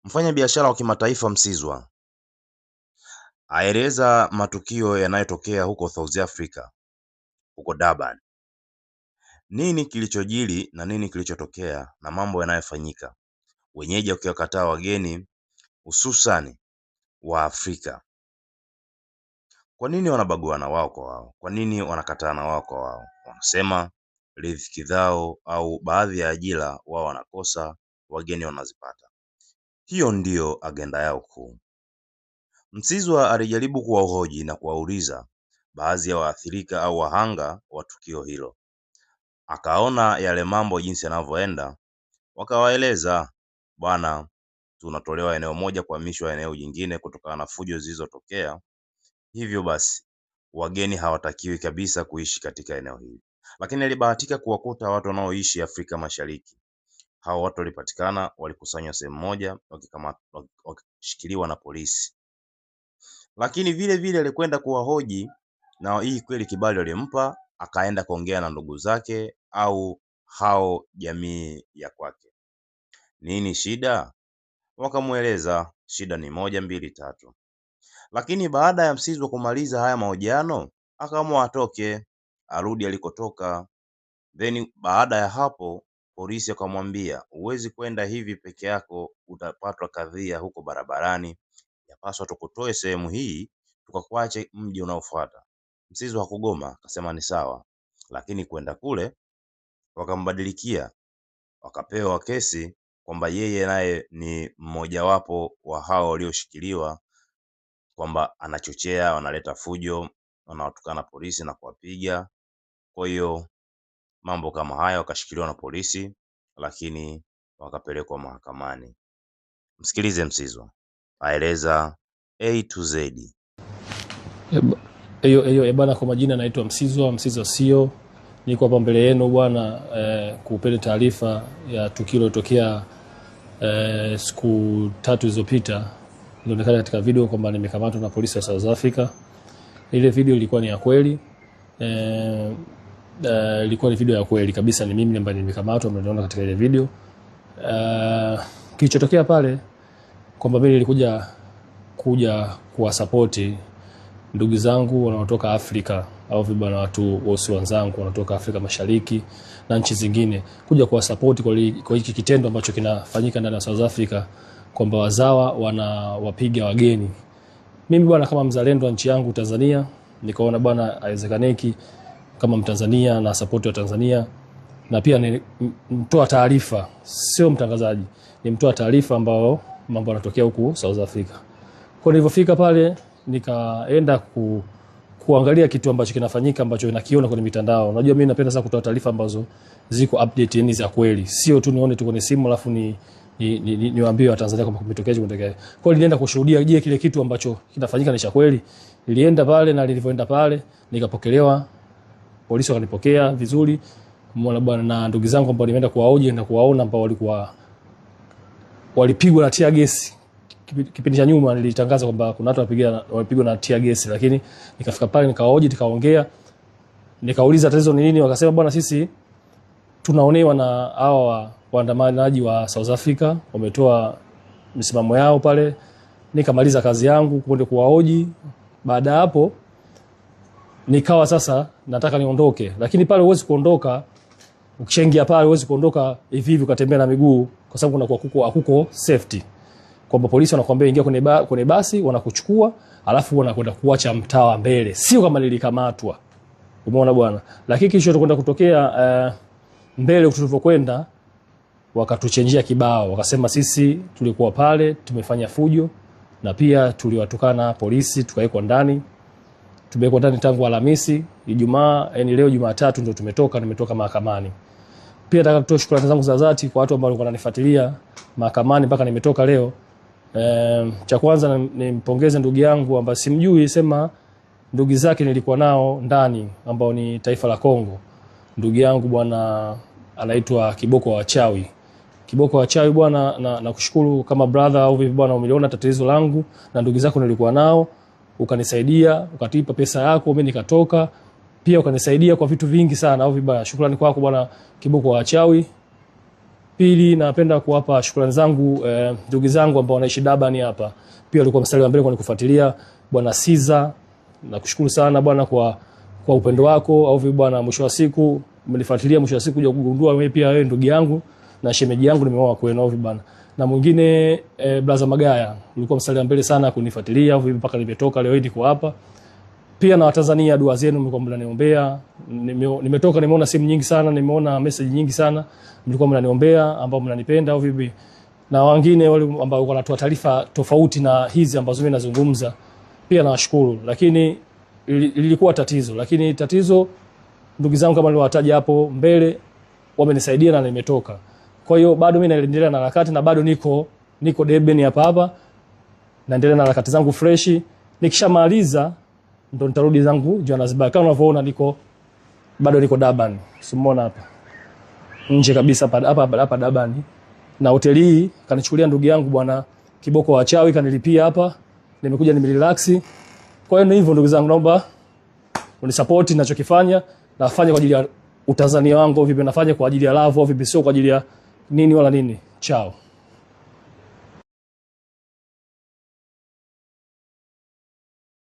Mfanyabiashara wa kimataifa Msizwa aeleza matukio yanayotokea huko South Africa, huko Durban. Nini kilichojiri na nini kilichotokea na mambo yanayofanyika, wenyeji wakiwakataa wageni hususan wa Afrika. Kwa nini wanabaguana wao kwa wao? Kwa nini wanakatana wao kwa wao? Wanasema riziki zao au baadhi ya ajira wao wanakosa, wageni wanazipata. Hiyo ndiyo agenda yao kuu. Msizwa alijaribu kuwahoji na kuwauliza baadhi ya waathirika au wahanga wa tukio hilo. Akaona yale mambo jinsi yanavyoenda, wakawaeleza, bwana, tunatolewa eneo moja kuhamishwa eneo jingine kutokana na fujo zilizotokea. Hivyo basi wageni hawatakiwi kabisa kuishi katika eneo hili. Lakini alibahatika kuwakuta watu wanaoishi Afrika Mashariki. Hao watu walipatikana, walikusanywa sehemu moja, wakishikiliwa na polisi. Lakini vile vile alikwenda kuwahoji na hii kweli kibali walimpa, akaenda kuongea na ndugu zake au hao jamii ya kwake. Nini shida? Wakamueleza shida ni 1, 2, 3. Lakini baada ya Msizwa kumaliza haya mahojiano, akaamua atoke, arudi alikotoka. Then baada ya hapo polisi akamwambia, huwezi kwenda hivi peke yako, utapatwa kadhia huko barabarani. Yapaswa tukutoe sehemu hii tukakuache mji unaofuata. Msizwa hakugoma, akasema ni sawa. Lakini kwenda kule wakambadilikia, wakapewa kesi kwamba yeye naye ni mmojawapo wa hao walioshikiliwa, kwamba anachochea, wanaleta fujo, wanawatukana polisi na kuwapiga. Kwa hiyo mambo kama haya, wakashikiliwa na polisi, lakini wakapelekwa mahakamani. Msikilize Msizwa aeleza A to Z. Bwana, kwa majina naitwa Msizwa CEO. Niko hapa mbele yenu bwana kupeni taarifa ya tukio lilotokea siku 3 zilizopita. Ilionekana katika video kwamba nimekamatwa na polisi wa South Africa. Ile video ilikuwa ni ya kweli. Ilikuwa ni video ya kweli kabisa, ni mimi ambaye nimekamatwa, mnaona katika ile video. Kilichotokea pale kwamba mimi nilikuja kuwa support ndugu zangu wanaotoka Afrika au vibana watu wosi wenzangu wanatoka Afrika Mashariki na nchi zingine, kuja kuwa support kwa hiki kitendo ambacho kinafanyika ndani ya South Africa, kwamba wazawa wanawapiga wageni. Mimi bwana, kama mzalendo wa nchi yangu Tanzania, nikaona bwana haiwezekaniki kama Mtanzania na support wa Tanzania, na pia ni mtoa taarifa, sio mtangazaji, ni mtoa taarifa ambao mambo yanatokea huku South Africa. Kwa nilipofika pale nikaenda kuangalia kitu ambacho kinafanyika ambacho nakiona kwenye mitandao. Unajua mimi napenda sana kutoa taarifa ambazo ziko update, yani za kweli, sio tu nione tu kwenye simu alafu niwaambie wa Tanzania kama kumetokea kimetokea. Kwa hiyo nilienda kushuhudia, je, kile kitu ambacho kinafanyika ni cha kweli. Nilienda pale na nilivyoenda pale nikapokelewa, polisi wakanipokea vizuri. Muona bwana, na ndugu zangu ambao nimeenda kuwaoje na kuwaona ambao walipigwa na tear gas. Kipindi cha nyuma nilitangaza kwamba kuna watu walipigwa na tear gas, lakini nikafika pale nikawaoje, nikaongea, nikauliza tatizo ni nini. Wakasema bwana, sisi tunaonewa na hawa waandamanaji wa South Africa, wametoa misimamo yao pale. Nikamaliza kazi yangu kwenda kuwaoji. Baada hapo nikawa sasa nataka niondoke, lakini pale huwezi kuondoka. Ukishaingia pale huwezi kuondoka hivi hivi ukatembea na miguu, kwa sababu kuna hakuko safety, kwamba polisi wanakuambia ingia kwenye basi, wanakuchukua alafu wanakwenda kuacha mtaa mbele, sio kama nilikamatwa. Umeona bwana. Lakini kisha tukwenda kutokea mbele tulivyokwenda, wakatuchenjia kibao, wakasema sisi tulikuwa pale tumefanya fujo na pia tuliwatukana polisi, tukawekwa ndani. Tumewekwa ndani tangu Alhamisi, Ijumaa, yani leo Jumatatu ndio nimetoka mahakamani. Pia nataka kutoa shukrani zangu za dhati kwa watu ambao walikuwa wananifuatilia mahakamani mpaka nimetoka leo. Cha kwanza nimpongeze ndugu yangu ambaye simjui, sema ndugu zake nilikuwa nao ndani ambao ni taifa la Kongo. Ndugu yangu bwana anaitwa Kiboko wa Wachawi. Kiboko wa Wachawi bwana, nakushukuru kama brother au vipi bwana, umeliona tatizo langu na ndugu zako nilikuwa nao, ukanisaidia, ukatipa pesa yako, mimi nikatoka. Pia ukanisaidia kwa vitu vingi sana au vibaya. Shukrani kwako bwana Kiboko wa Wachawi. Pili, napenda kuwapa shukrani zangu ndugu zangu ambao wanaishi Durban hapa. Pia walikuwa mstari wa mbele kwa kufuatilia. Bwana Siza, nakushukuru sana bwana kwa upendo wako, au vipi bwana, mwisho wa siku umenifuatilia, mwisho wa siku kuja kugundua wewe pia wewe ndugu yangu na shemeji yangu nimeoa kwenu, au vipi bwana. Na mwingine Blaza Magaya, ulikuwa mstari wa mbele sana kunifuatilia, au vipi mpaka nimetoka leo hii niko hapa. Pia na Watanzania, dua zenu mlikuwa mnaniombea. Nimetoka nimeona simu nyingi sana, nimeona message nyingi sana mlikuwa mnaniombea, ambao mnanipenda au vipi. Na wengine wale ambao wanatoa taarifa tofauti na hizi ambazo mimi nazungumza, pia nawashukuru. Lakini lilikuwa tatizo, lakini tatizo ndugu zangu kama niliwataja hapo mbele wamenisaidia na nimetoka. Kwa hiyo bado mimi naendelea na harakati na bado niko Durban hapa, naendelea na harakati zangu fresh. Nikishamaliza ndo nitarudi zangu Johannesburg. Kama unavyoona bado niko Durban. Usimuona hapa nje kabisa hapa Durban. Na hoteli hii kanichukulia ndugu yangu bwana Kiboko wa Chawi, kanilipia hapa. Nimekuja nimerelax. Kwa hiyo ni hivyo ndugu zangu, naomba unisupport ninachokifanya. Nafanya kwa ajili ya Utanzania wangu, vipi nafanya kwa ajili ya love, vipi sio kwa ajili ya nini wala nini. Chao.